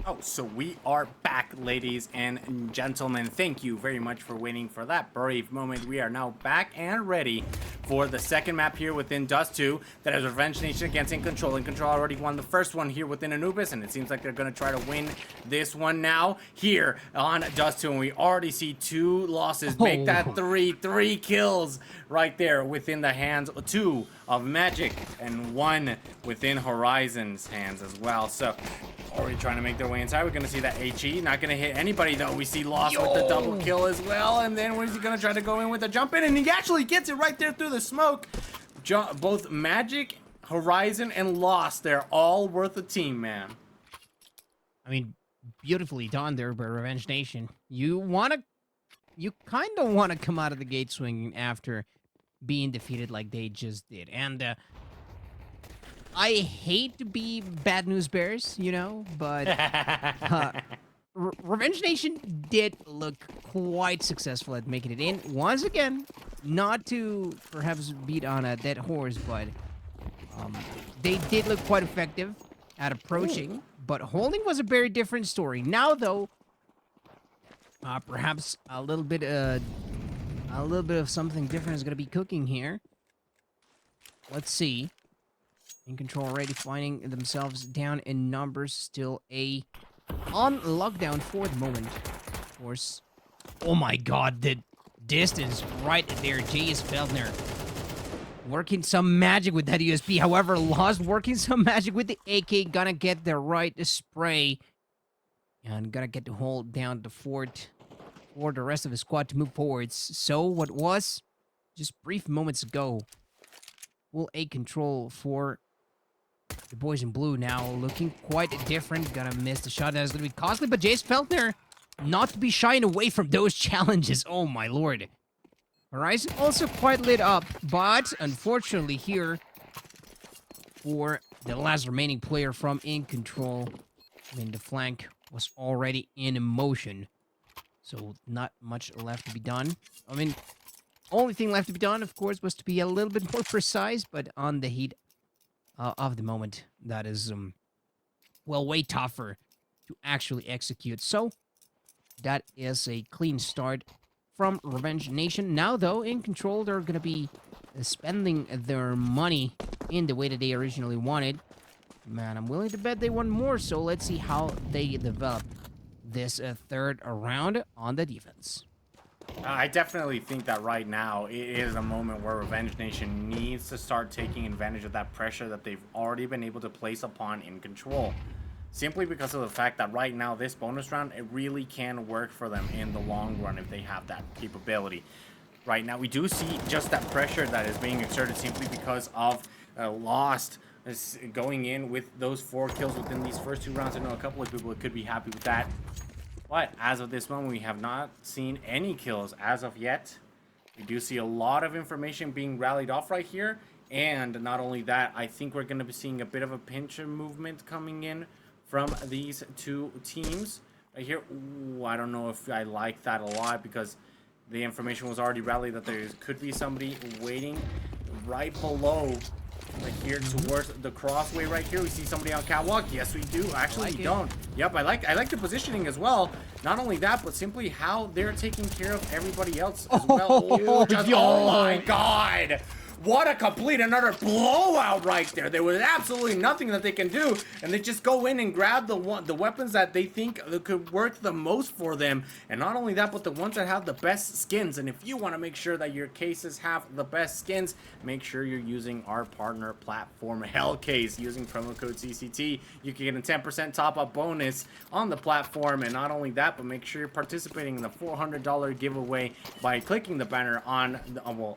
Oh, so we are back, ladies and gentlemen. Thank you very much for waiting for that brave moment. We are now back and ready for the second map here within Dust 2. That is Revenge Nation against Incontrol. Incontrol already won the first one here within Anubis, and it seems like they're going to try to win this one now here on Dust 2. And we already see 2 losses. Make that 3 kills right there within the hands, 2 of Magic and 1 within Horizon's hands as well. So already trying to make their way inside. We're going to see that HE. Not going to hit anybody, though. We see Lost with the double kill as well. And then where's he going to try to go in with a jump in? And he actually gets it right there through the smoke. Both Magic, Horizon, and Lost, they're all worth a team, man. I mean, beautifully done there by Revenge Nation. You kind of want to come out of the gate swinging after being defeated like they just did. And I hate to be bad news bears, you know, but Revenge Nation did look quite successful at making it in. Once again, not to perhaps beat on a dead horse, but they did look quite effective at approaching. But holding was a very different story. Now, though, perhaps a little bit of something different is going to be cooking here. Let's see. Incontrol already finding themselves down in numbers. Still on lockdown for the moment. Of course. Oh my god, the distance right there. J.S. Feldner working some magic with that USP. However, Lost working some magic with the AK. Gonna get the right spray. And gonna get to hold down the fort for the rest of the squad to move forwards. So what was just brief moments ago, full A control for the boys in blue now looking quite different. Gonna miss the shot. That is gonna be costly, but Jace Feltner not to be shying away from those challenges. Oh my lord. Horizon also quite lit up, but unfortunately here for the last remaining player from Incontrol, I mean the flank was already in motion. So not much left to be done. I mean, only thing left to be done, of course, was to be a little bit more precise, but on the heat of the moment, that is, well, way tougher to actually execute. So that is a clean start from Revenge Nation. Now, though, Incontrol, they're going to be spending their money in the way that they originally wanted. Man, I'm willing to bet they want more, so let's see how they develop this third round on the defense. I definitely think that right now it is a moment where Revenge Nation needs to start taking advantage of that pressure that they've already been able to place upon Incontrol. Simply because of the fact that right now this bonus round, it really can work for them in the long run if they have that capability. Right now we do see just that pressure that is being exerted simply because of Lost going in with those 4 kills within these first 2 rounds. I know a couple of people could be happy with that. But as of this moment, we have not seen any kills as of yet. We do see a lot of information being rallied off right here. And not only that, I think we're going to be seeing a bit of a pincher movement coming in from these 2 teams. Right here, ooh, I don't know if I like that a lot because the information was already rallied that there could be somebody waiting right below. Right here towards the crossway right here. We see somebody on catwalk. Yes, we do. Actually, we don't. Yep, I like the positioning as well. Not only that, but simply how they're taking care of everybody else as well. Oh my god. What a complete another blowout right there. There was absolutely nothing that they can do, and they just go in and grab the weapons that they think could work the most for them. And not only that, but the ones that have the best skins. And if you want to make sure that your cases have the best skins, make sure you're using our partner platform Hellcase. Using promo code CCT, you can get a 10% top-up bonus on the platform. And not only that, but make sure you're participating in the $400 giveaway by clicking the banner on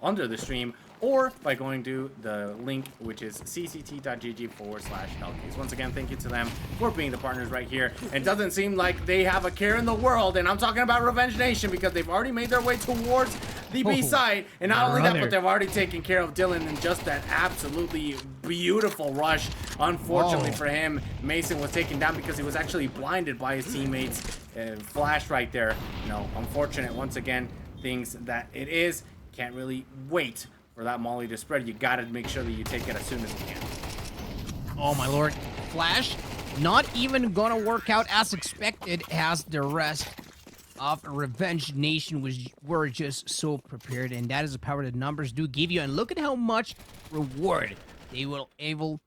under the stream, or by going to the link, which is cct.gg/Hellcase. Once again, thank you to them for being the partners right here. It doesn't seem like they have a care in the world, and I'm talking about Revenge Nation because they've already made their way towards the B side. And not only that, but they've already taken care of Dylan in just that absolutely beautiful rush. Unfortunately for him, Mason was taken down because he was actually blinded by his teammates. Flash right there. No, unfortunate once again, things that it is. Can't really wait for that molly to spread. You gotta make sure that you take it as soon as you can. Oh my lord. Flash not even gonna work out as expected, as the rest of Revenge Nation were just so prepared, and that is the power that numbers do give you. And look at how much reward they will able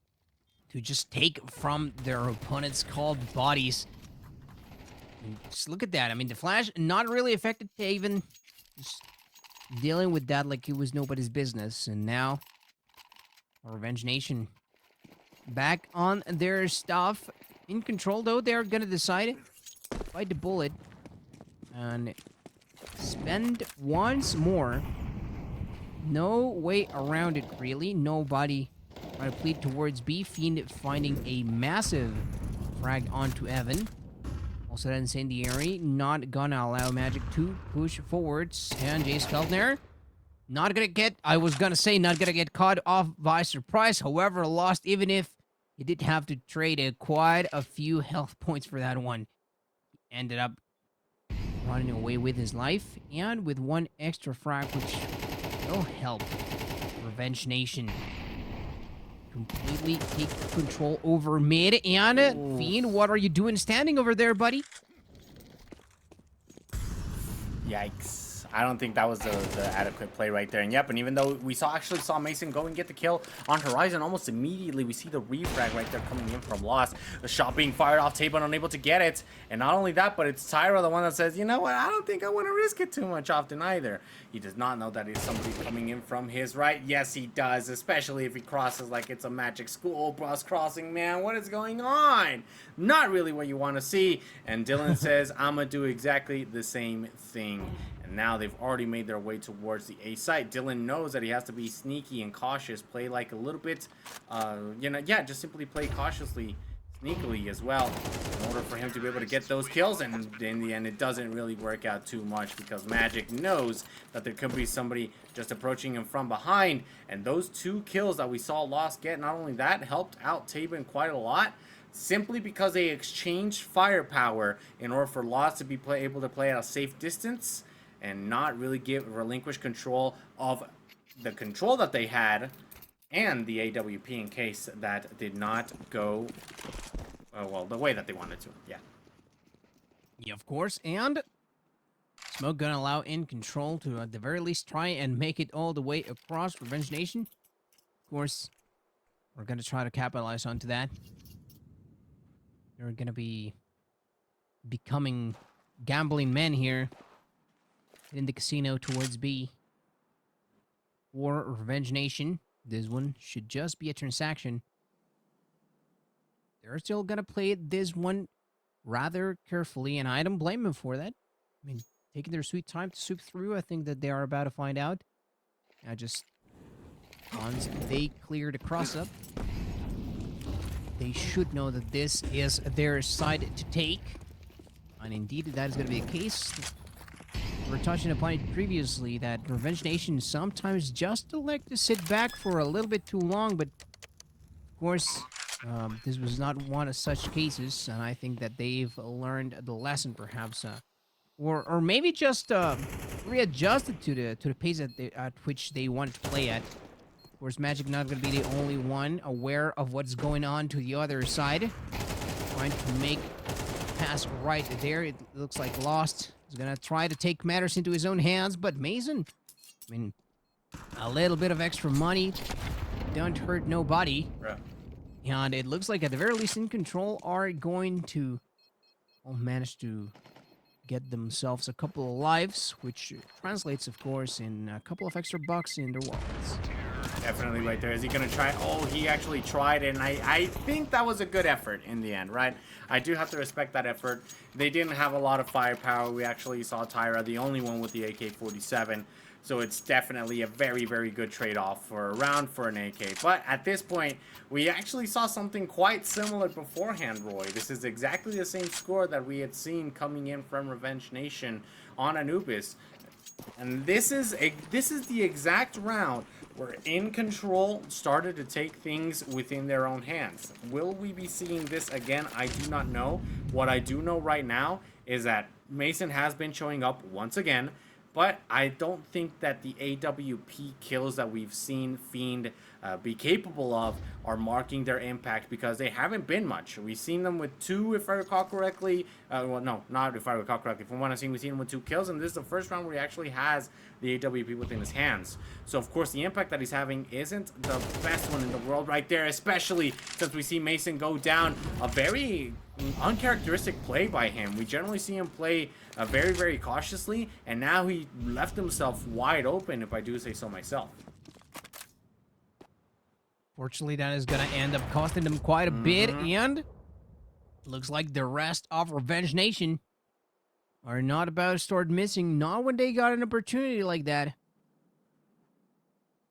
to just take from their opponent's cold bodies. And just look at that. I mean, the Flash not really affected Taven, just dealing with that like it was nobody's business. And now, Revenge Nation back on their stuff. In control, though, they're gonna decide to bite the bullet and spend once more. No way around it, really. Nobody trying to plead towards B. Fiend finding a massive frag onto Evan. Also, that incendiary not gonna allow Magic to push forwards. And Jace Keltner not gonna get, I was gonna say, not gonna get caught off by surprise. However, lost, even if he did have to trade quite a few health points for that one. He ended up running away with his life, and with one extra frag, which will help Revenge Nation completely take control over mid. And Fiend, what are you doing standing over there, buddy? Yikes. I don't think that was the adequate play right there. And yep, and even though we actually saw Mason go and get the kill on Horizon, almost immediately we see the refrag right there coming in from Lost. The shot being fired off, Taban unable to get it. And not only that, but it's Tyra, the one that says, you know what, I don't think I want to risk it too much often either. He does not know that it's somebody coming in from his right. Yes, he does, especially if he crosses like it's a Magic School bus crossing, man. What is going on? Not really what you want to see. And Dylan says, I'm going to do exactly the same thing. And now they've already made their way towards the A site. Dylan knows that he has to be sneaky and cautious, play like a little bit, just simply play cautiously, sneakily as well, in order for him to be able to get those kills. And in the end, it doesn't really work out too much because Magic knows that there could be somebody just approaching him from behind. And those 2 kills that we saw Lost get, not only that, helped out Taban quite a lot, simply because they exchanged firepower in order for Lost to be able to play at a safe distance and not really relinquish control of the control that they had and the AWP in case that did not go, the way that they wanted to. Yeah, of course. And Smoke gonna allow In Control to, at the very least, try and make it all the way across Revenge Nation. Of course, we're gonna try to capitalize onto that. They're gonna be becoming gambling men here in the casino towards B. For Revenge Nation, this one should just be a transaction. They're still gonna play this one rather carefully, and I don't blame them for that. I mean, taking their sweet time to soup through, I think that they are about to find out. Once they clear the cross-up, they should know that this is their side to take. And indeed, that is going to be the case. We were touching upon it previously that Revenge Nation sometimes just elect to sit back for a little bit too long, but of course, this was not one of such cases, and I think that they've learned the lesson, perhaps, or maybe just readjusted to the pace at which they want to play at. Of course, Magic not going to be the only one aware of what's going on to the other side, trying to make a pass right there. It looks like Lost is going to try to take matters into his own hands, but Mason, I mean, a little bit of extra money don't hurt nobody. Right. And it looks like, at the very least, In Control are going to manage to get themselves a couple of lives, which translates, of course, in a couple of extra bucks in their wallets. Definitely right there. Is he going to try? Oh, he actually tried, and I think that was a good effort in the end, right? I do have to respect that effort. They didn't have a lot of firepower. We actually saw Tyra, the only one with the AK-47. So it's definitely a very, very good trade-off for a round for an AK. But at this point, we actually saw something quite similar beforehand, Roy. This is exactly the same score that we had seen coming in from Revenge Nation on Anubis. And this is the exact round where In Control started to take things within their own hands. Will we be seeing this again? I do not know. What I do know right now is that Mason has been showing up once again. But I don't think that the AWP kills that we've seen Fiend be capable of are marking their impact, because they haven't been much. We've seen them with 2, if I recall correctly. Well, no, not if I recall correctly. From what I've seen, we've seen him with 2 kills, and this is the first round where he actually has the AWP within his hands. So, of course, the impact that he's having isn't the best one in the world right there, especially since we see Mason go down. A very uncharacteristic play by him. We generally see him play very, very cautiously, and now he left himself wide open, if I do say so myself. Fortunately, that is going to end up costing them quite a bit, and looks like the rest of Revenge Nation are not about to start missing, not when they got an opportunity like that.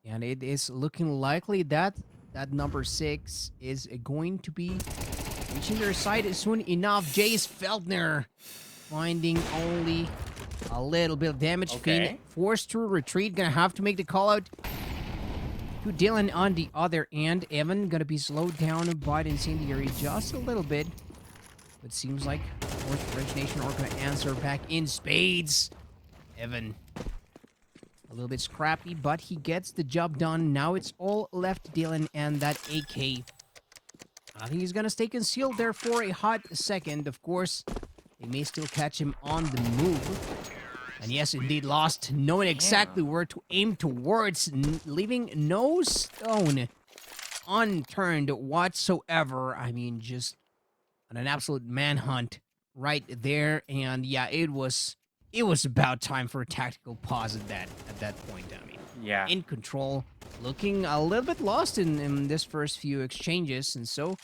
And it is looking likely that that number 6 is going to be reaching their side soon enough. Jace Feldner finding only a little bit of damage. Okay. Fiend forced to retreat, gonna have to make the call out to Dylan on the other end. Evan gonna be slowed down by the incendiary just a little bit. But seems like North Revenge Nation are gonna answer back in spades. Evan, a little bit scrappy, but he gets the job done. Now it's all left to Dylan and that AK. I think he's gonna stay concealed there for a hot second. Of course, they may still catch him on the move. And yes, indeed, lost, knowing exactly where to aim towards, leaving no stone unturned whatsoever. I mean, just an absolute manhunt right there. And yeah, it was about time for a tactical pause at that point. I mean, Yeah. In Control, looking a little bit lost in this first few exchanges, and so,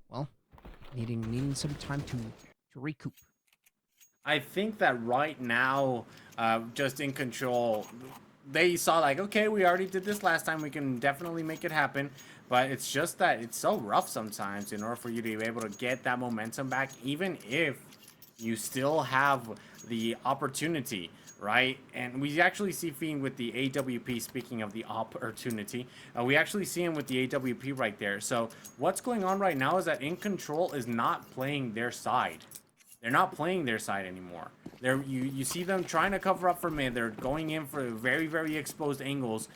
well, needing some time to recoup. I think that right now, just In Control, they saw like, okay, we already did this last time. We can definitely make it happen. But it's just that it's so rough sometimes in order for you to be able to get that momentum back, even if you still have the opportunity, right? And we actually see Fiend with the AWP, speaking of the opportunity. We actually see him with the AWP right there. So what's going on right now is that In Control is not playing their side. They're not playing their side anymore. You see them trying to cover up for mid. They're going in for very, very exposed angles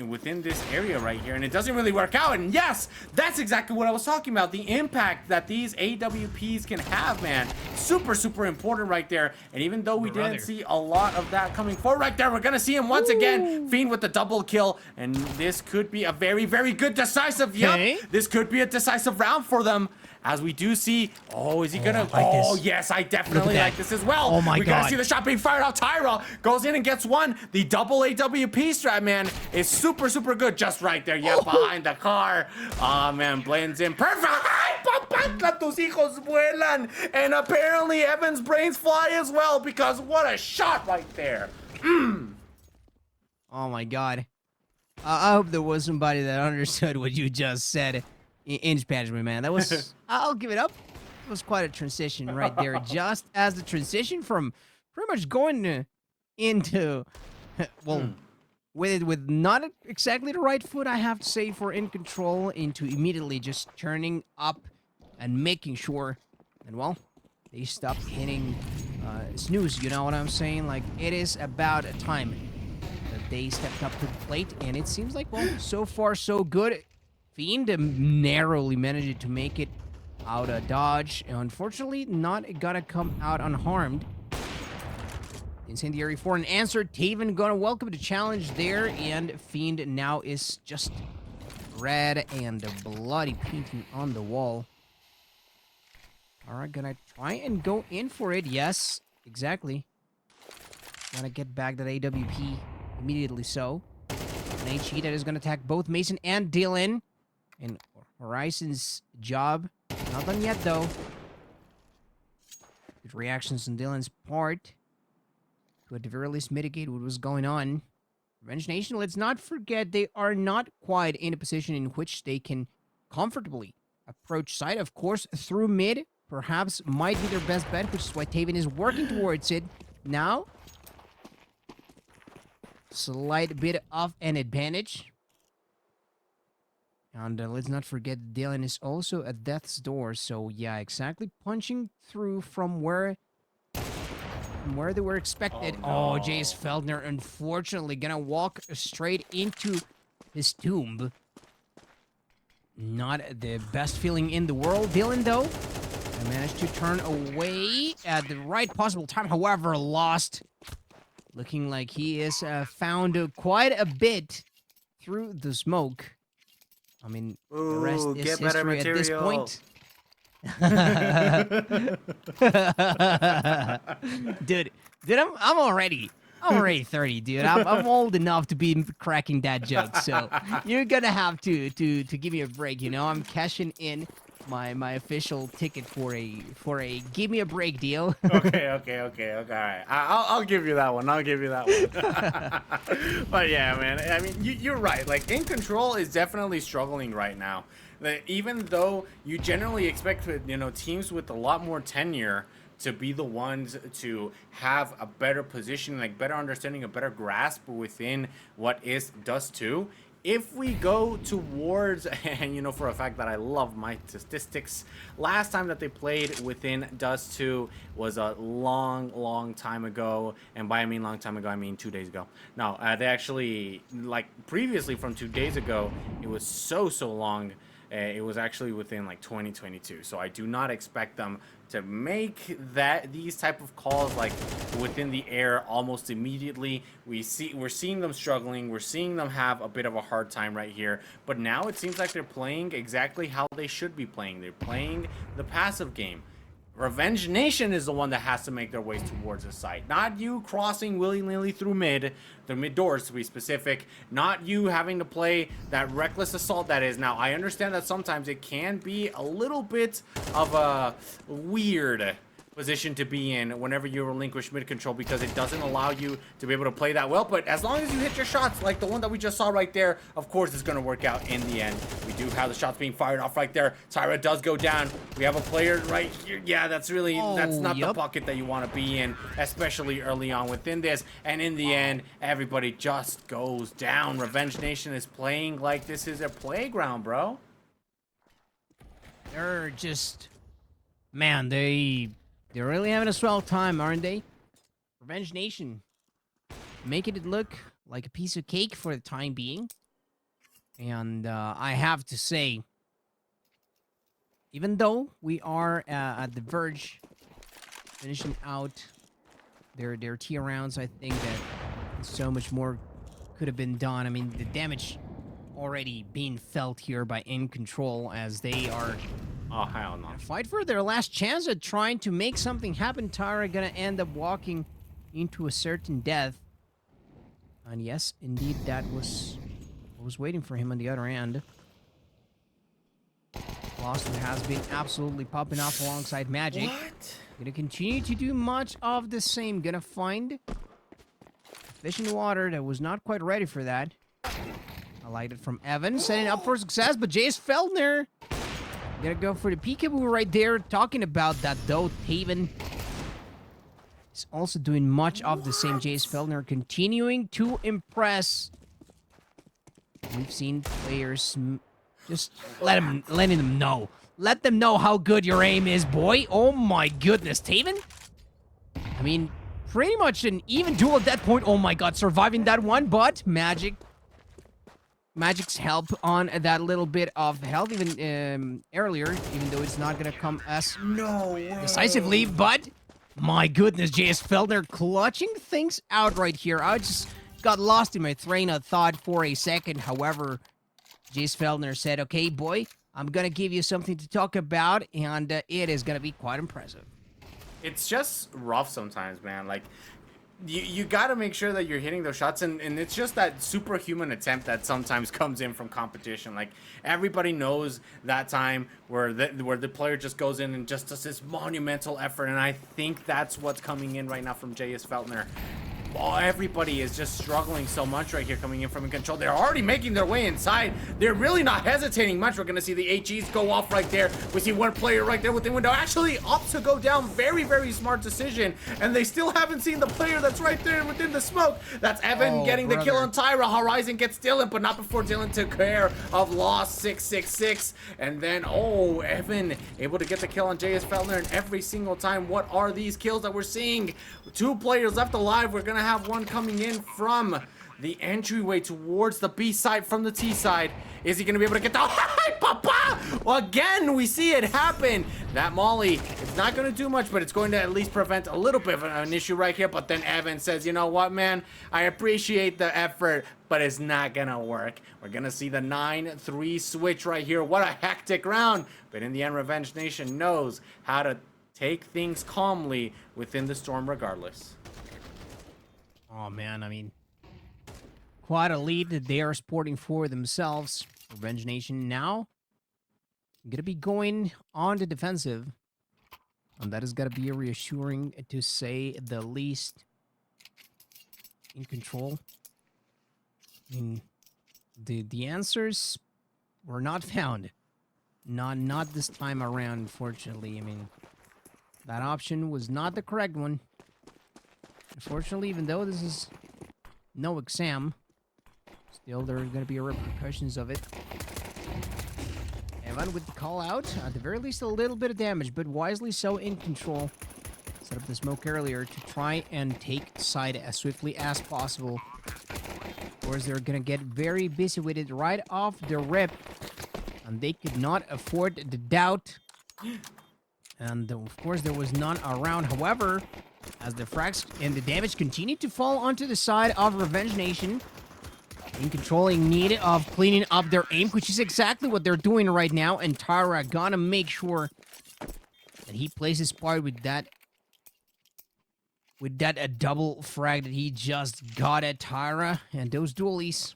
within this area right here, and it doesn't really work out. And yes, that's exactly what I was talking about. The impact that these AWPs can have, man. Super, super important right there. And even though we didn't see a lot of that coming forward right there, we're going to see him once again. Fiend with the double kill. And this could be a very, very good decisive. Okay. Yup, this could be a decisive round for them. As we do see, oh, is he gonna? Like oh, this. yes, I definitely like this as well. Oh my We're God. gonna see the shot being fired out. Tyra goes in and gets one. The double AWP strat, man, is super, super good. Just right there, yeah, behind the car. Oh man, blends in perfect. Ay, papantla, tus hijos vuelan. And apparently Evan's brains fly as well, because what a shot right there. Oh my God. I hope there was somebody that understood what you just said in Spanish, my man. That was, I'll give it up. It was quite a transition right there. Just as the transition from pretty much going into, well, with not exactly the right foot, I have to say, for In Control, into immediately just turning up and making sure, and well, they stopped hitting snooze, you know what I'm saying? Like, it is about time that they stepped up to the plate, and it seems like, well, so far so good. Fiend narrowly managed to make it out of dodge. Unfortunately, not gonna come out unharmed. Incendiary for an answer. Taven gonna welcome the challenge there, and Fiend now is just red and bloody painting on the wall. Alright, gonna try and go in for it. Yes, exactly. Gonna get back that AWP immediately so. An HE that is gonna attack both Mason and Dylan. And Horizon's job, not done yet though. Good reactions on Dylan's part to at the very least mitigate what was going on. Revenge Nation, let's not forget, they are not quite in a position in which they can comfortably approach side. Of course, through mid, perhaps might be their best bet, which is why Taven is working towards it. Now, slight bit of an advantage. And let's not forget, Dylan is also at death's door. So yeah, exactly, punching through from where they were expected. Oh, Jace Feldner, unfortunately, gonna walk straight into his tomb. Not the best feeling in the world. Dylan, though, I managed to turn away at the right possible time. However, lost. Looking like he is found quite a bit through the smoke. I mean, the rest is get better history at this material. point. dude, I'm already 30, dude. I'm old enough to be cracking that joke, so you're gonna have to give me a break. You know, I'm cashing in my official ticket for a give me a break deal. Okay. All right. I'll give you that one. But yeah, man. I mean, you're right. Like, In Control is definitely struggling right now. Even though you generally expect, you know, teams with a lot more tenure to be the ones to have a better position, like better understanding, a better grasp within what is Dust 2. If we go towards, and you know for a fact that I love my statistics, last time that they played within Dust 2 was a long time ago. And by I mean long time ago, I mean 2 days ago. No, they actually, like previously from 2 days ago, it was so long. It was actually within like 2022. So I do not expect them to make these type of calls like within the air almost immediately. We're seeing them struggling. We're seeing them have a bit of a hard time right here. But now it seems like they're playing exactly how they should be playing. They're playing the passive game. Revenge Nation is the one that has to make their ways towards the site. Not you crossing willy-nilly through mid doors to be specific. Not you having to play that reckless assault that is. Now, I understand that sometimes it can be a little bit of a weird position to be in whenever you relinquish mid control, because it doesn't allow you to be able to play that well. But as long as you hit your shots, like the one that we just saw right there, of course it's going to work out in the end. We do have the shots being fired off right there. Tyra does go down. We have a player right here. Yeah, that's not the bucket that you want to be in, especially early on within this. And in the end, everybody just goes down. Revenge Nation is playing like this is a playground, bro. They're just, man, they're really having a swell time, aren't they? Revenge Nation making it look like a piece of cake for the time being. And I have to say, even though we are at the verge finishing out their tier rounds, I think that so much more could have been done. I mean, the damage already being felt here by In Control as they are hell no. fight for their last chance at trying to make something happen. Tyra gonna end up walking into a certain death. And yes, indeed, that was what was waiting for him on the other end. Lost has been absolutely popping off alongside Magic. What? Gonna continue to do much of the same. Gonna find fish in the water that was not quite ready for that. I liked it from Evan, setting up for success, but Jace Feldner gonna go for the peekaboo right there. Talking about that though, Taven is also doing much of the same. Jace Feldner continuing to impress. We've seen players just letting them know. Let them know how good your aim is, boy. Oh my goodness, Taven. I mean, pretty much an even duel at that point. Oh my god, surviving that one, but Magic's help on that little bit of health even earlier, even though it's not gonna come as decisively, but my goodness, J.S. Feldner clutching things out right here. I just got lost in my train of thought for a second. However, J.S. Feldner said, okay, boy, I'm gonna give you something to talk about, and it is gonna be quite impressive. It's just rough sometimes, man. Like, you got to make sure that you're hitting those shots, and it's just that superhuman attempt that sometimes comes in from competition. Like, everybody knows that time where the player just goes in and just does this monumental effort, and I think that's what's coming in right now from J.S. Feltner. Oh, everybody is just struggling so much right here coming in from In Control. They're already making their way inside. They're really not hesitating much. We're going to see the HEs go off right there. We see one player right there within window actually opt to go down. Very, very smart decision. And they still haven't seen the player that's right there within the smoke. That's Evan getting the kill on Tyra. Horizon gets Dylan, but not before Dylan took care of Lost 666. And then, oh, Evan able to get the kill on JS Feltner. And every single time, what are these kills that we're seeing? 2 players left alive. We're going to have one coming in from the entryway towards the B side from the T side. Is he going to be able to get the... Well, again, we see it happen. That Molly, it's not going to do much, but it's going to at least prevent a little bit of an issue right here. But then Evan says, you know what, man? I appreciate the effort, but it's not going to work. We're going to see the 9-3 switch right here. What a hectic round. But in the end, Revenge Nation knows how to take things calmly within the storm regardless. Oh, man, I mean, quite a lead that they are sporting for themselves. Revenge Nation now going to be going on the defensive. And that is going to be reassuring to say the least. Incontrol. I mean, the answers were not found. Not this time around, unfortunately. I mean, that option was not the correct one. Unfortunately, even though this is no exam, still there are going to be repercussions of it. Evan with the call out, at the very least a little bit of damage, but wisely so in control. Set up the smoke earlier to try and take side as swiftly as possible. Of course, they're going to get very busy with it right off the rip, and they could not afford the doubt. And of course, there was none around. However, as the frags and the damage continue to fall onto the side of Revenge Nation, in controlling need of cleaning up their aim, which is exactly what they're doing right now. And Tyra gonna make sure that he plays his part with that a double frag that he just got at Tyra. And those dualies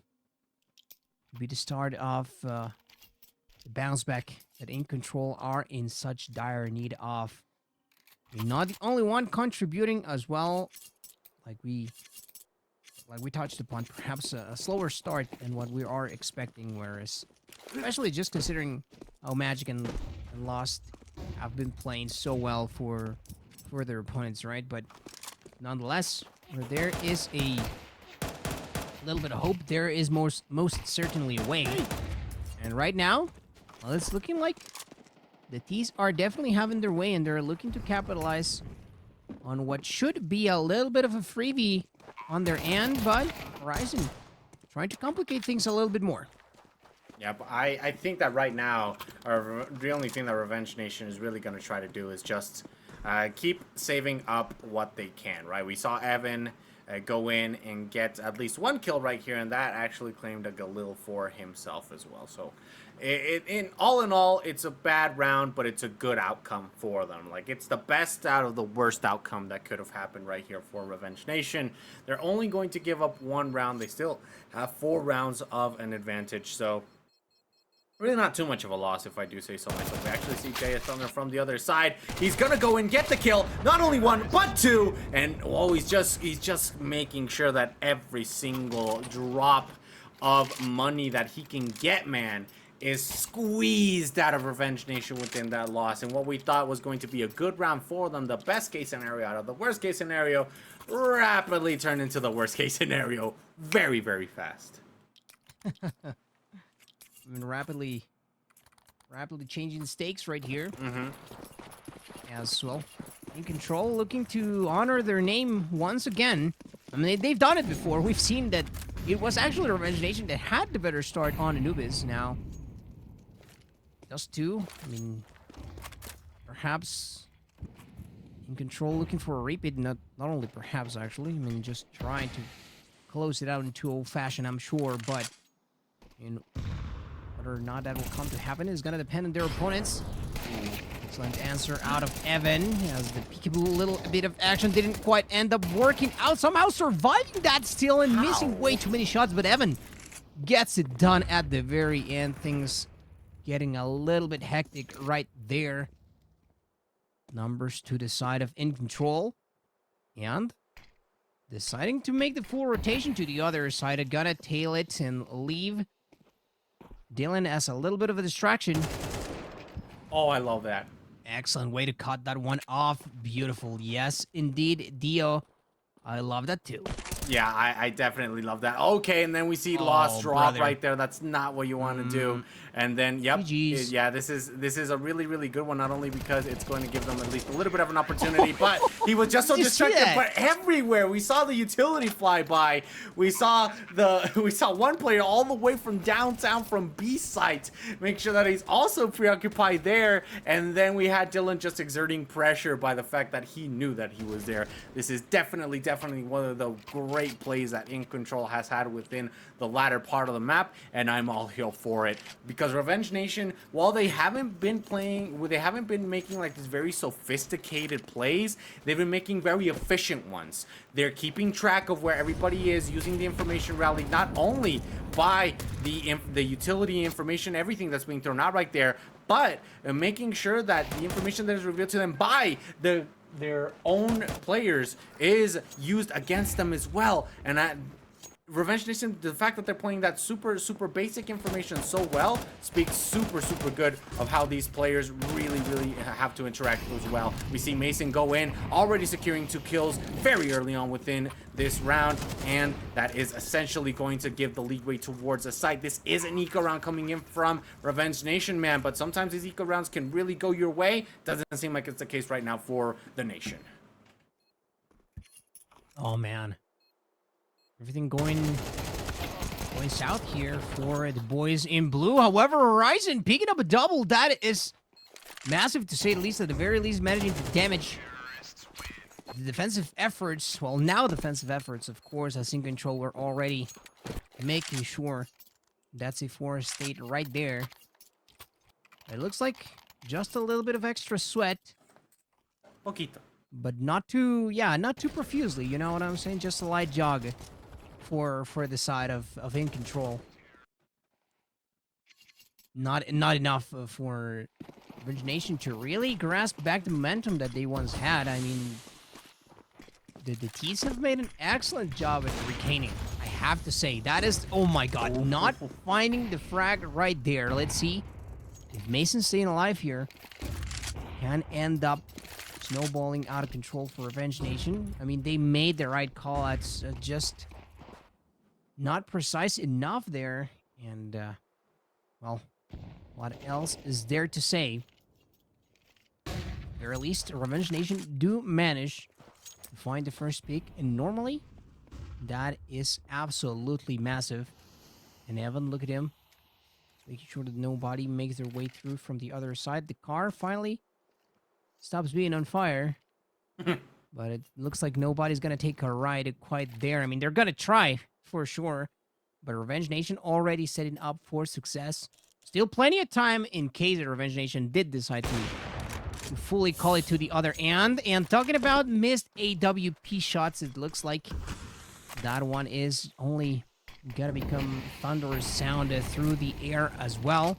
will be the start of the bounce back that In Control are in such dire need of. You're not the only one contributing as well, like we touched upon, perhaps a slower start than what we are expecting, whereas, especially just considering how Magic and Lost have been playing so well for their opponents, right? But nonetheless, where there is a little bit of hope, there is most certainly a way. And right now, well, it's looking like the T's are definitely having their way, and they're looking to capitalize on what should be a little bit of a freebie on their end, but Horizon trying to complicate things a little bit more. Yeah, but I think that right now, the only thing that Revenge Nation is really going to try to do is just keep saving up what they can, right? We saw Evan go in and get at least one kill right here, and that actually claimed a Galil for himself as well. So, in all, it's a bad round, but it's a good outcome for them. Like, it's the best out of the worst outcome that could have happened right here for Revenge Nation. They're only going to give up one round. They still have 4 rounds of an advantage, so really not too much of a loss, if I do say so myself. We actually see Jay Thunder from the other side. He's gonna go and get the kill. Not only 1, but 2. And oh, he's just making sure that every single drop of money that he can get, man, is squeezed out of Revenge Nation within that loss. And what we thought was going to be a good round for them, the best case scenario out of the worst case scenario, rapidly turned into the worst case scenario very, very fast. I mean, rapidly changing stakes right here. As well. In Control looking to honor their name once again. I mean, they've done it before. We've seen that it was actually Revenge Nation that had the better start on Anubis. Now, just 2. I mean, perhaps In Control looking for a repeat. Not only perhaps, actually. I mean, just trying to close it out in 2-0 fashion, I'm sure. But, you know, whether or not that will come to happen is going to depend on their opponents. Excellent answer out of Evan, as the peekaboo little bit of action didn't quite end up working out. Somehow surviving that still and missing way too many shots, but Evan gets it done at the very end. Things getting a little bit hectic right there. Numbers to the side of In Control, and deciding to make the full rotation to the other side. I gotta tail it and leave Dylan as a little bit of a distraction. Oh, I love that. Excellent way to cut that one off. Beautiful. Yes, indeed, Dio. I love that too. Yeah, I definitely love that. Okay, and then we see Oh, Lost drop brother. right there. That's not what you want to do. And then, yep, GG's. yeah, this is a really, really good one. Not only because it's going to give them at least a little bit of an opportunity, but he was just so Did you see destructive. that? But everywhere, we saw the utility fly by. We saw one player all the way from downtown from B site. Make sure that he's also preoccupied there. And then we had Dylan just exerting pressure by the fact that he knew that he was there. This is definitely one of the great plays that Incontrol has had within the latter part of the map, and I'm all here for it. Because Revenge Nation, while they haven't been making like these very sophisticated plays, they've been making very efficient ones. They're keeping track of where everybody is, using the information rally, not only by the utility information, everything that's being thrown out right there, but making sure that the information that is revealed to them by their own players is used against them as well. And Revenge Nation, the fact that they're playing that super basic information so well speaks super good of how these players really have to interact as well. We see Mason go in, already securing 2 kills very early on within this round, and that is essentially going to give the leadway towards a site. This is an eco round coming in from Revenge Nation, man, but sometimes these eco rounds can really go your way. Doesn't seem like it's the case right now for the Nation. Oh, man. Everything going south here for the boys in blue. However, Horizon picking up a double. That is massive, to say the least. At the very least, managing to damage the defensive efforts. Well, now defensive efforts, of course, as Incontrol were already making sure that's a C4 state right there. It looks like just a little bit of extra sweat. Poquito. But not too profusely, you know what I'm saying? Just a light jog for the side of Incontrol. Not enough for Revenge Nation to really grasp back the momentum that they once had. I mean, the T's have made an excellent job at retaining. I have to say, that is, oh my god, not finding the frag right there. Let's see if Mason's staying alive here. Can end up snowballing out of control for Revenge Nation. I mean, they made the right call. It's just not precise enough there. And, well, what else is there to say? Or at least Revenge Nation do manage to find the first pick. And normally, that is absolutely massive. And Evan, look at him. Making sure that nobody makes their way through from the other side. The car finally stops being on fire. But it looks like nobody's going to take a ride quite there. I mean, they're going to try, for sure. But Revenge Nation already setting up for success. Still plenty of time in case the Revenge Nation did decide to fully call it to the other end. And talking about missed AWP shots, it looks like that one is only going to become thunderous sound through the air as well.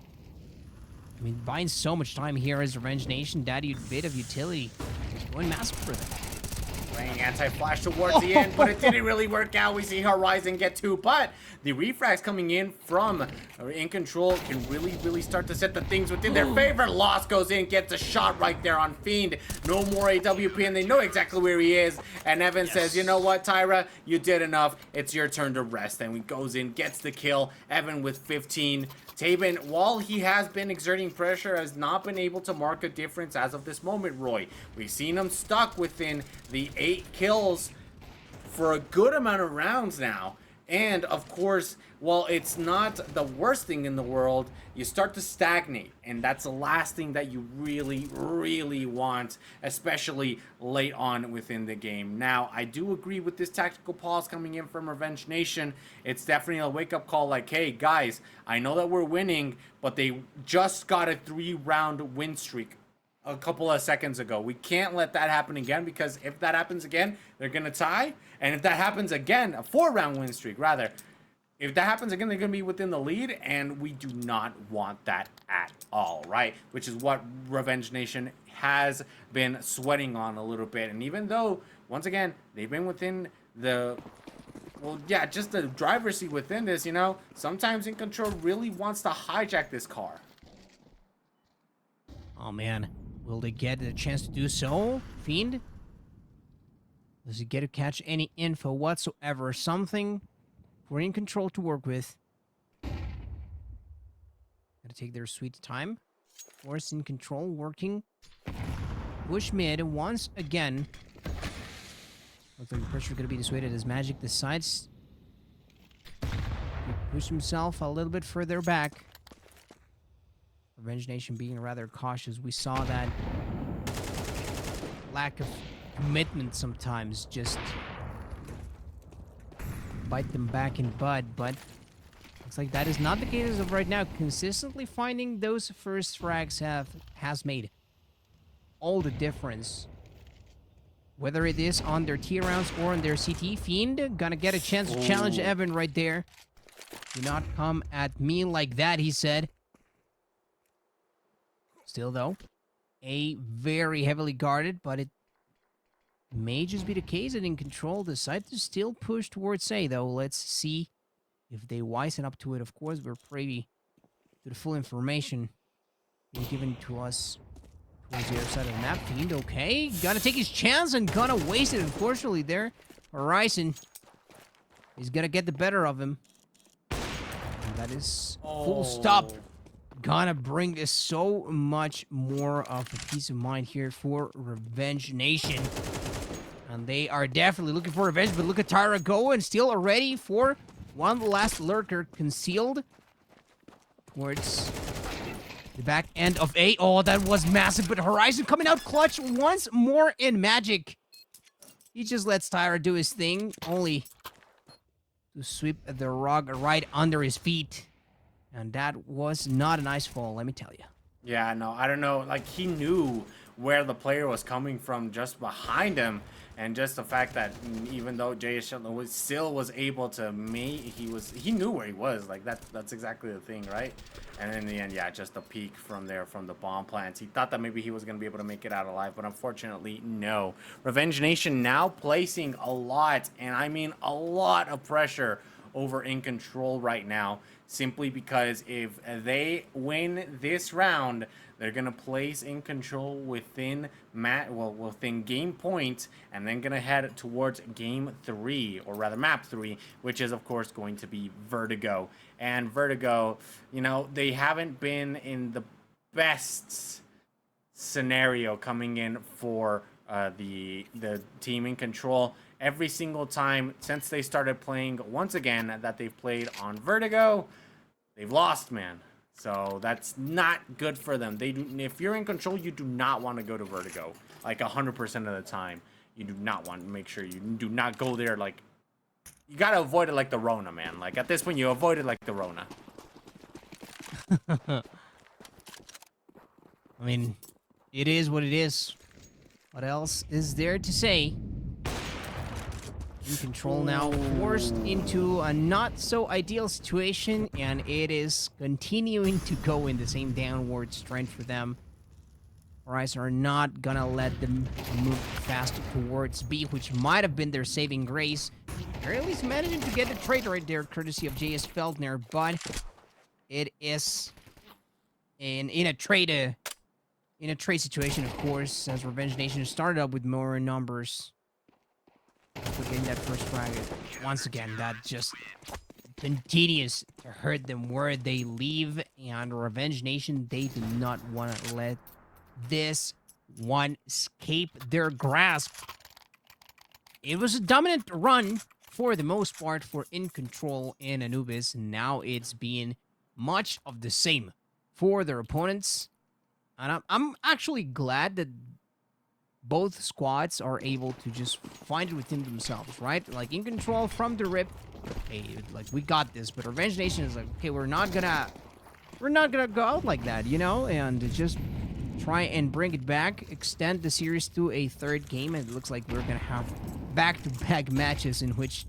I mean, buying so much time here as Revenge Nation, that bit of utility is going massive for them. Playing anti-flash towards the end, but it didn't really work out. We see Horizon get 2, but the refrags coming in from Incontrol can really start to set the things within their favor. Lost goes in, gets a shot right there on Fiend. No more AWP, and they know exactly where he is. And Evan says, you know what, Tyra, you did enough. It's your turn to rest. And he goes in, gets the kill. Evan with 15. Taban, while he has been exerting pressure, has not been able to mark a difference as of this moment, Roy. We've seen him stuck within the 8 kills for a good amount of rounds now. And, of course, while it's not the worst thing in the world, you start to stagnate. And that's the last thing that you really want, especially late on within the game. Now, I do agree with this tactical pause coming in from Revenge Nation. It's definitely a wake-up call like, hey, guys, I know that we're winning, but they just got a 3-round win streak a couple of seconds ago. We can't let that happen again, because if that happens again, they're going to tie. And if that happens again, a 4-round win streak, rather. If that happens again, they're going to be within the lead, and we do not want that at all, right? Which is what Revenge Nation has been sweating on a little bit. And even though, once again, they've been within the... well, yeah, just the driver's seat within this, you know? Sometimes Incontrol really wants to hijack this car. Oh, man. Will they get a chance to do so? Fiend? Does he get to catch any info whatsoever? Something for In Control to work with. Gotta take their sweet time. Force In Control working. Push mid once again. Looks like the pressure gonna be dissuaded as Magic decides to push himself a little bit further back. Revenge Nation being rather cautious. We saw that lack of commitment sometimes just bite them back in bud, but looks like that is not the case as of right now. Consistently finding those first frags has made all the difference. Whether it is on their T rounds or on their CT. Fiend gonna get a chance to challenge Evan right there. Do not come at me like that, he said. Still, though, A very heavily guarded, but it may just be the case that In Control decide to still push towards A, though. Let's see if they wisen up to it. Of course, we're privy to the full information being given to us towards the other side of the map. Fiend, okay. Gotta take his chance and gonna waste it, unfortunately, there. Horizon is gonna get the better of him. And that is full stop. Gonna bring this so much more of a peace of mind here for Revenge Nation. And they are definitely looking for revenge, but look at Tyra go and still ready for one last lurker concealed towards the back end of A. Oh, that was massive, but Horizon coming out clutch once more in Magic. He just lets Tyra do his thing, only to sweep the rug right under his feet. And that was not a nice fall, let me tell you. Yeah, no, I don't know. Like, he knew where the player was coming from just behind him. And just the fact that even though JS still was able to he knew where he was. Like, that's exactly the thing, right? And in the end, yeah, just the peak from there from the bomb plants. He thought that maybe he was going to be able to make it out alive, but unfortunately, no. Revenge Nation now placing a lot, and I mean a lot of pressure over In Control right now, simply because if they win this round, they're gonna place In Control within within game point, and then gonna head towards game 3, or rather map 3, which is of course going to be Vertigo. And Vertigo, you know, they haven't been in the best scenario coming in for the team In Control. Every single time since they started playing, once again, that they've played on Vertigo, they've lost, man. So that's not good for them. If you're In Control, you do not want to go to Vertigo. Like 100% of the time, you do not want to make sure you do not go there. Like, you gotta avoid it like the Rona, man. Like, at this point, you avoid it like the Rona. I mean, it is what it is. What else is there to say? In Control now forced into a not so ideal situation, and it is continuing to go in the same downward trend for them. Horizon are not gonna let them move fast towards B, which might have been their saving grace. They're at least managing to get the trade right there, courtesy of JS Feldner, but it is in a trade situation, of course, as Revenge Nation started up with more numbers. For getting that first frag, once again, that just continues to hurt them where they leave. And Revenge Nation, they do not want to let this one escape their grasp. It was a dominant run for the most part for In Control in Anubis. Now it's being much of the same for their opponents. And I'm actually glad that both squads are able to just find it within themselves, right? Like, In Control from the rip, hey, like, we got this. But Revenge Nation is like, okay, we're not gonna go out like that, you know? And just try and bring it back, extend the series to a third game, and it looks like we're gonna have back-to-back matches in which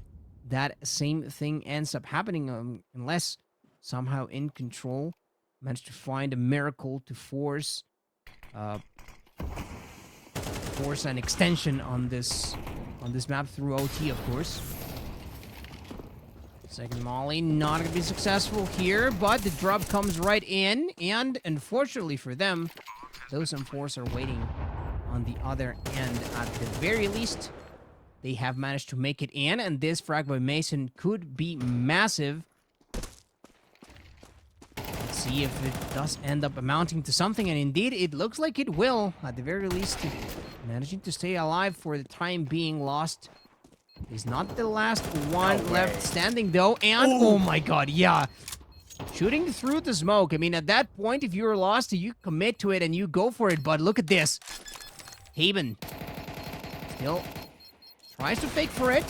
that same thing ends up happening, unless somehow In Control managed to find a miracle to force an extension on this map through OT, of course. Second Molly not gonna be successful here, but the drop comes right in, and unfortunately for them, those M4s are waiting on the other end at the very least. They have managed to make it in, and this frag by Mason could be massive. Let's see if it does end up amounting to something, and indeed, it looks like it will. At the very least, managing to stay alive for the time being. Lost is not the last one left standing, though, and oh my god, yeah. Shooting through the smoke. I mean, at that point, if you're lost, you commit to it and you go for it, but look at this. Haven still tries to fake for it.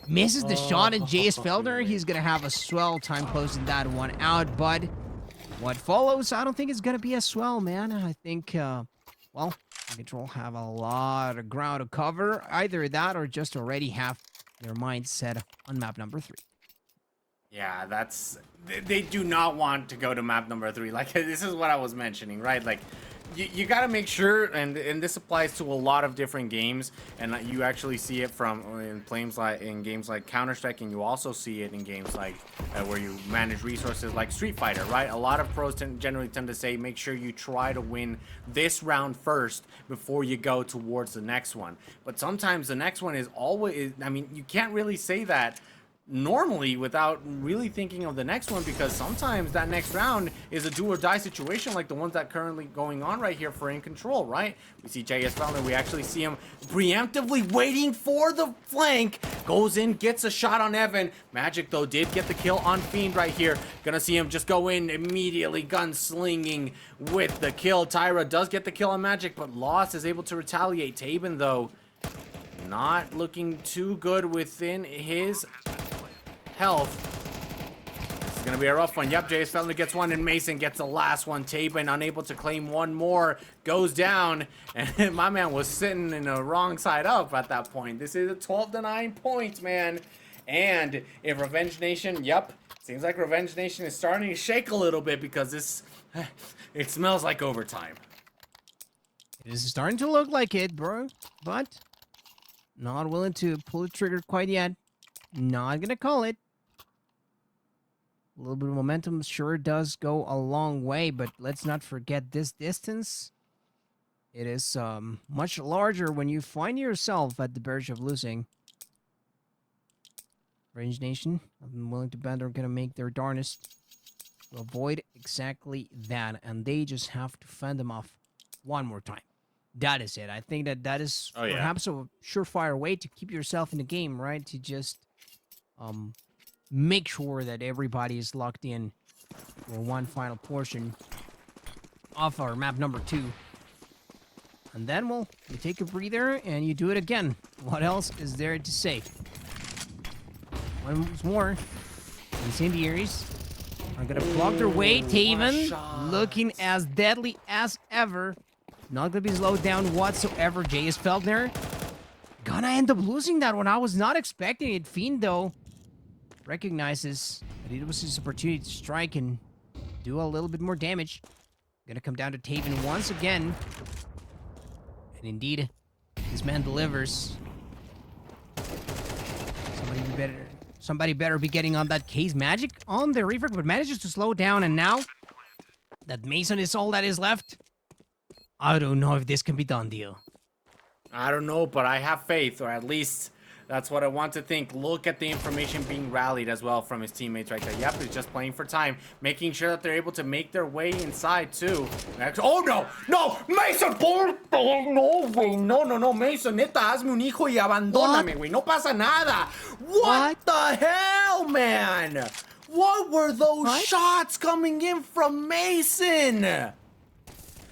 Misses the shot, and J.S. Feldner, he's going to have a swell time closing that one out, but what follows, I don't think it's going to be as swell, man. I think, well, Incontrol have a lot of ground to cover. Either that or just already have their mind set on map number 3. Yeah, they do not want to go to map number 3. Like, this is what I was mentioning, right? Like, you got to make sure, and this applies to a lot of different games, and you actually see it in games like Counter-Strike, and you also see it in games like where you manage resources like Street Fighter, right? A lot of pros generally tend to say, make sure you try to win this round first before you go towards the next one. But sometimes the next one is always, I mean, you can't really say that normally without really thinking of the next one, because sometimes that next round is a do or die situation like the ones that currently going on right here for Incontrol, right? We see JS Founder, we actually see him preemptively waiting for the flank, goes in, gets a shot on Evan. Magic though did get the kill on Fiend right here. Gonna see him just go in immediately, gunslinging with the kill. Tyra does get the kill on Magic, but Lost is able to retaliate. Taben though, not looking too good within his health. This is gonna be a rough one. Yep, J.S. Feldner gets one, and Mason gets the last one. Taben unable to claim one more, goes down, and my man was sitting in the wrong side up at that point. This is a 12-9 points, man. And if Revenge Nation, yep, seems like Revenge Nation is starting to shake a little bit, because this, it smells like overtime. It is starting to look like it, bro, but not willing to pull the trigger quite yet. Not gonna call it. A little bit of momentum sure does go a long way, but let's not forget this distance. It is much larger when you find yourself at the verge of losing. Range Nation, I'm willing to bet they're gonna make their darnest to avoid exactly that, and they just have to fend them off one more time. That is it. I think that is perhaps a surefire way to keep yourself in the game, right? To just make sure that everybody is locked in for one final portion of our map number 2. And then, well, you take a breather and you do it again. What else is there to say? Once more, incendiaries are gonna block their way. Taven looking as deadly as ever. Not gonna be slowed down whatsoever. J.S. Feldner gonna end up losing that one. I was not expecting it. Fiend, though, recognizes that it was his opportunity to strike and do a little bit more damage. Gonna come down to Taven once again. And indeed, this man delivers. Somebody better be getting on that case. Magic on the Reaver, but manages to slow down, and now that Mason is all that is left, I don't know if this can be done, deal. I don't know, but I have faith, or at least that's what I want to think. Look at the information being rallied as well from his teammates right there. Yep, he's just playing for time, making sure that they're able to make their way inside too. Oh no, no, Mason, no, güey, no, Mason, neta, hazme un hijo y abandóname, güey, no pasa nada. What the hell, man? What were those shots coming in from Mason?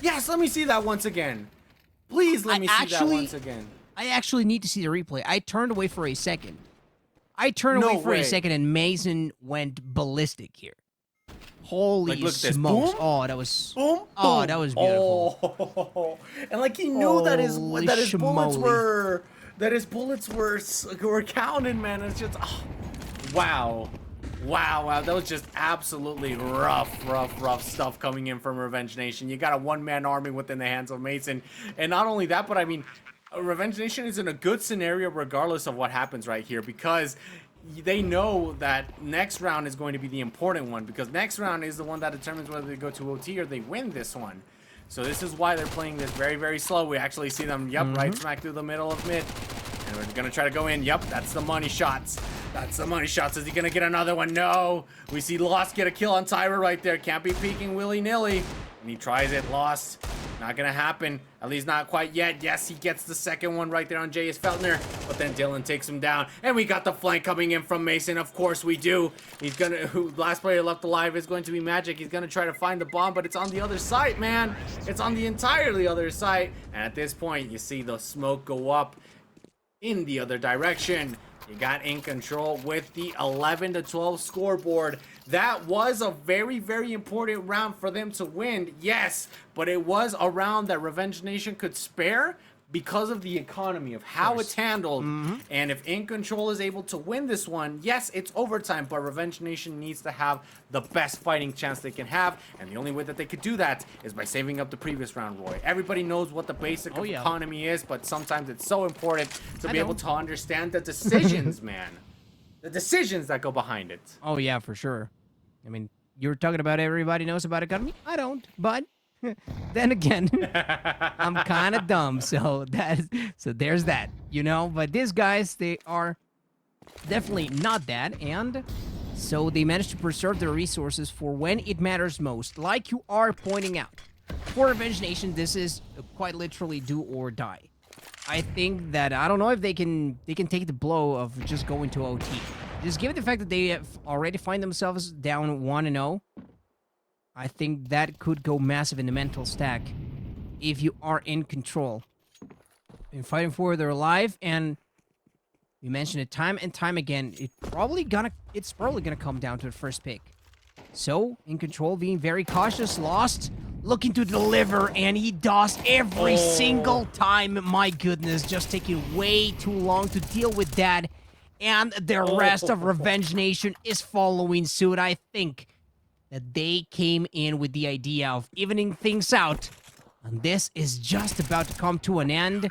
Yes, let me see that once again. Please let me see that once again. I actually need to see the replay. I turned away for a second. A second, and Mason went ballistic here. Holy smokes. Oh, that was... Boom, boom. Oh, that was beautiful. Oh. And like he knew that his bullets were counted, man. It's just... Oh. Wow. Wow, that was just absolutely rough stuff coming in from Revenge Nation. You got a one-man army within the hands of Mason. And not only that, but I mean, Revenge Nation is in a good scenario regardless of what happens right here, because they know that next round is going to be the important one, because next round is the one that determines whether they go to OT or they win this one. So this is why they're playing this very, very slow. We actually see them, right smack through the middle of mid. And we're gonna try to go in. Yep, that's the money shots. That's the money shots. Is he gonna get another one? No. We see Lost get a kill on Tyra right there. Can't be peeking willy-nilly. And he tries it. Lost. Not gonna happen. At least not quite yet. Yes, he gets the second one right there on J.S. Feltner. But then Dylan takes him down. And we got the flank coming in from Mason. Of course we do. He's gonna... Last player left alive is going to be Magic. He's gonna try to find the bomb, but it's on the other side, man. It's on the entirely other side. And at this point, you see the smoke go up in the other direction. You got In Control with the 11-12 scoreboard. That was a very, very important round for them to win, yes, but it was a round that Revenge Nation could spare because of the economy of how it's handled. And if In Control is able to win this one, yes, it's overtime, but Revenge Nation needs to have the best fighting chance they can have, and the only way that they could do that is by saving up the previous round, Roy. Everybody knows what the basic of economy is, but sometimes it's so important to be able to understand the decisions, man. The decisions that go behind it. Oh, yeah, for sure. I mean, you're talking about everybody knows about economy? I don't, but... then again, I'm kind of dumb, so there's that, you know. But these guys, they are definitely not that, and so they managed to preserve their resources for when it matters most, like you are pointing out. For Revenge Nation, this is quite literally do or die. I think that I don't know if they can take the blow of just going to OT. Just given the fact that they have already find themselves down 1-0. I think that could go massive in the mental stack if you are In Control. Been fighting for their life, and we mentioned it time and time again. It's probably gonna come down to the first pick. So In Control being very cautious, Lost looking to deliver, and he does every single time. My goodness, just taking way too long to deal with that, and the rest of Revenge Nation is following suit. I think that they came in with the idea of evening things out, and this is just about to come to an end,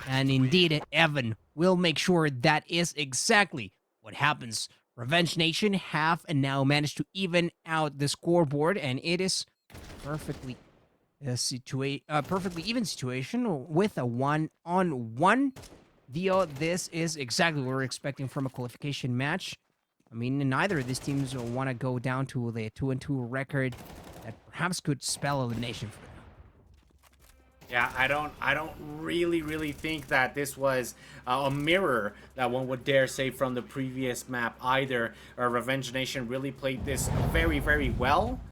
and indeed, Evan will make sure that is exactly what happens. Revenge Nation have and now managed to even out the scoreboard, and it is perfectly even situation with a 1-on-1 deal. This is exactly what we're expecting from a qualification match. I mean, neither of these teams will want to go down to the 2-2 record that perhaps could spell elimination for them. Yeah, I don't really think that this was a mirror that one would dare say from the previous map either. Revenge Nation really played this very, very well.